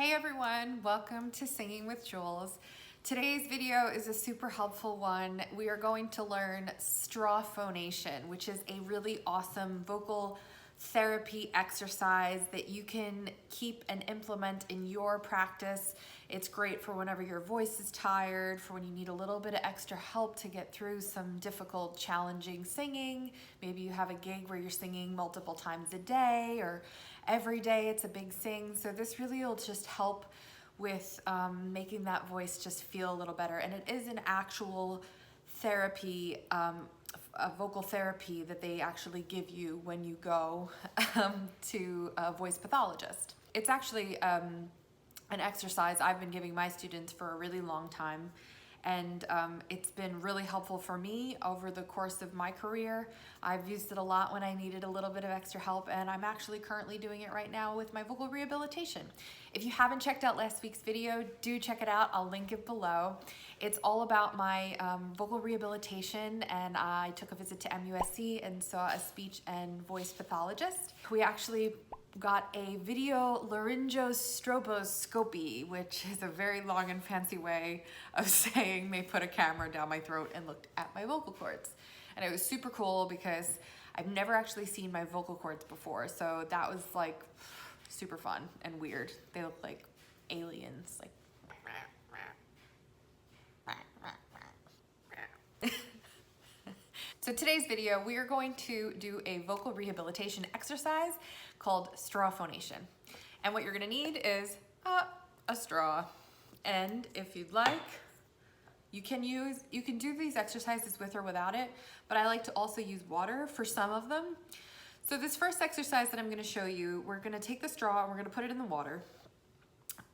Hey everyone, welcome to Singing with Jules. Today's video is a super helpful one. We are going to learn straw phonation, which is a really awesome vocal therapy exercise that you can keep and implement in your practice. It's great for whenever your voice is tired, for when you need a little bit of extra help to get through some difficult, challenging singing. Maybe you have a gig where you're singing multiple times a day, or every day it's a big sing. So this really will just help with making that voice just feel a little better. And it is an actual therapy, a vocal therapy that they actually give you when you go to a voice pathologist. It's actually an exercise I've been giving my students for a really long time. And it's been really helpful for me over the course of my career. I've used it a lot when I needed a little bit of extra help, and I'm actually currently doing it right now with my vocal rehabilitation. If you haven't checked out last week's video, do check it out. I'll link it below. It's all about my vocal rehabilitation, and I took a visit to MUSC and saw a speech and voice pathologist. We actually got a video laryngostroboscopy, which is a very long and fancy way of saying they put a camera down my throat and looked at my vocal cords. And it was super cool because I've never actually seen my vocal cords before, so that was like super fun and weird. They look like aliens, like So today's video, we are going to do a vocal rehabilitation exercise called straw phonation. And what you're gonna need is a straw. And if you'd like, you can do these exercises with or without it, but I like to also use water for some of them. So this first exercise that I'm gonna show you, we're gonna take the straw and we're gonna put it in the water.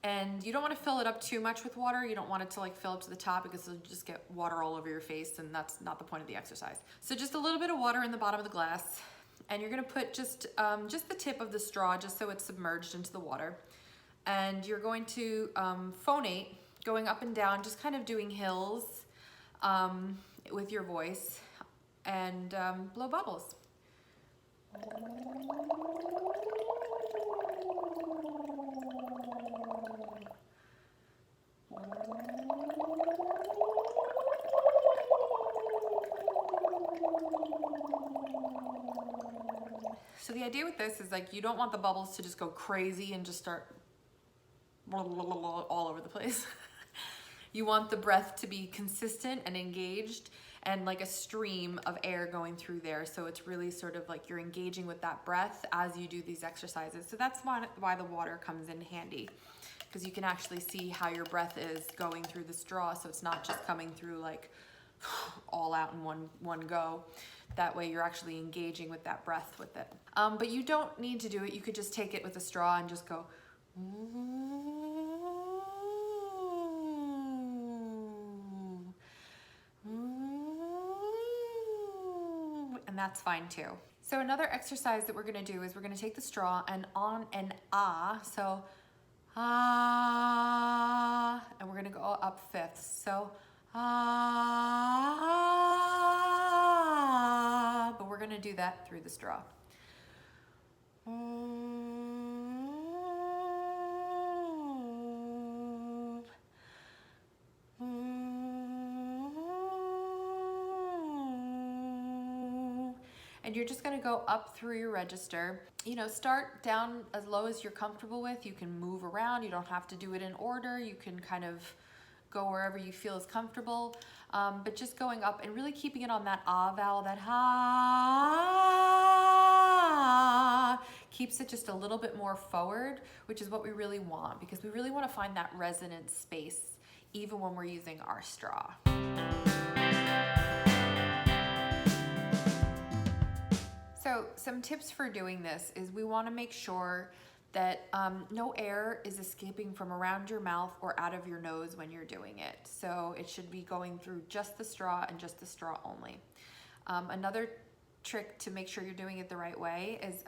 And you don't want to fill it up too much with water. You don't want it to like fill up to the top because you'll just get water all over your face, and that's not the point of the exercise. So just a little bit of water in the bottom of the glass, and you're gonna put just the tip of the straw just so it's submerged into the water. And you're going to phonate, going up and down, just kind of doing hills with your voice, and blow bubbles. So the idea with this is like you don't want the bubbles to just go crazy and just start all over the place. You want the breath to be consistent and engaged and like a stream of air going through there. So it's really sort of like you're engaging with that breath as you do these exercises. So that's why the water comes in handy, because you can actually see how your breath is going through the straw. So it's not just coming through like all out in one go. That way you're actually engaging with that breath with it. But you don't need to do it. You could just take it with a straw and just go. And that's fine too. So another exercise that we're gonna do is we're gonna take the straw and on an ah, so ah, and we're gonna go up fifths. So ah, but we're gonna do that through the straw. And you're just gonna go up through your register. You know, start down as low as you're comfortable with. You can move around, you don't have to do it in order. You can kind of go wherever you feel is comfortable, but just going up and really keeping it on that ah vowel, that ha, keeps it just a little bit more forward, which is what we really want, because we really want to find that resonant space even when we're using our straw. So some tips for doing this is we want to make sure that no air is escaping from around your mouth or out of your nose when you're doing it. So it should be going through just the straw and just the straw only. Another trick to make sure you're doing it the right way is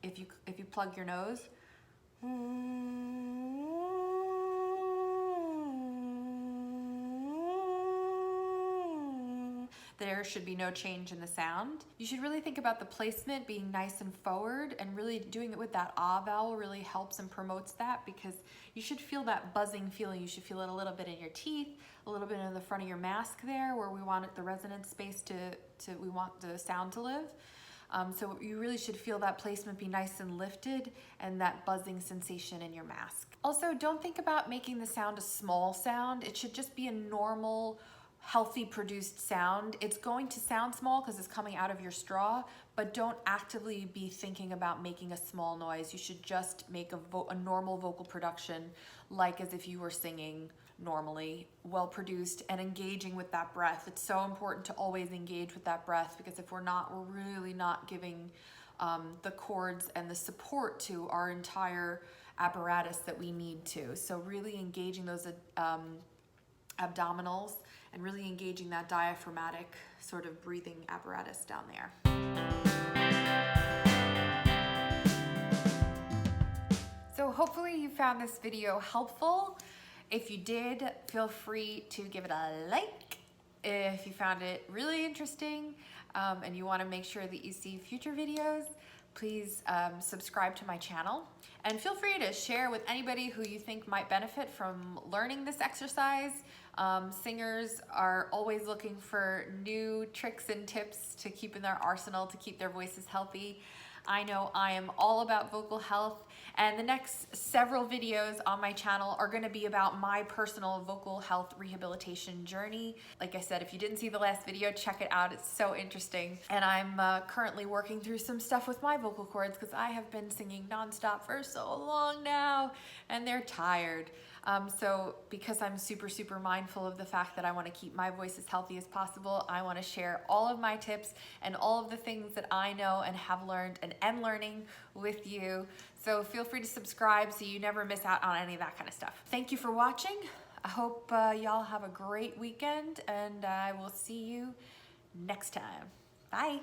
if you plug your nose, there should be no change in the sound. You should really think about the placement being nice and forward, and really doing it with that ah vowel really helps and promotes that, because you should feel that buzzing feeling. You should feel it a little bit in your teeth, a little bit in the front of your mask there, where we want the resonance space we want the sound to live. So you really should feel that placement be nice and lifted, and that buzzing sensation in your mask. Also, don't think about making the sound a small sound. It should just be a normal, healthy produced sound. It's going to sound small because it's coming out of your straw, but don't actively be thinking about making a small noise. You should just make a normal vocal production, like as if you were singing normally, well produced, and engaging with that breath. It's so important to always engage with that breath, because if we're not, we're really not giving the chords and the support to our entire apparatus that we need to. So really engaging those abdominals, and really engaging that diaphragmatic sort of breathing apparatus down there. So hopefully you found this video helpful. If you did, feel free to give it a like. If you found it really interesting and you want to make sure that you see future videos, please subscribe to my channel, and feel free to share with anybody who you think might benefit from learning this exercise. Singers are always looking for new tricks and tips to keep in their arsenal to keep their voices healthy. I know I am all about vocal health, and the next several videos on my channel are going to be about my personal vocal health rehabilitation journey. Like I said, if you didn't see the last video, check it out. It's so interesting. And I'm currently working through some stuff with my vocal cords, because I have been singing nonstop for so long now, and they're tired. So because I'm super mindful of the fact that I want to keep my voice as healthy as possible, I want to share all of my tips and all of the things that I know and have learned and am learning with you. So feel free to subscribe so you never miss out on any of that kind of stuff. Thank you for watching. I hope y'all have a great weekend, and I will see you next time. Bye.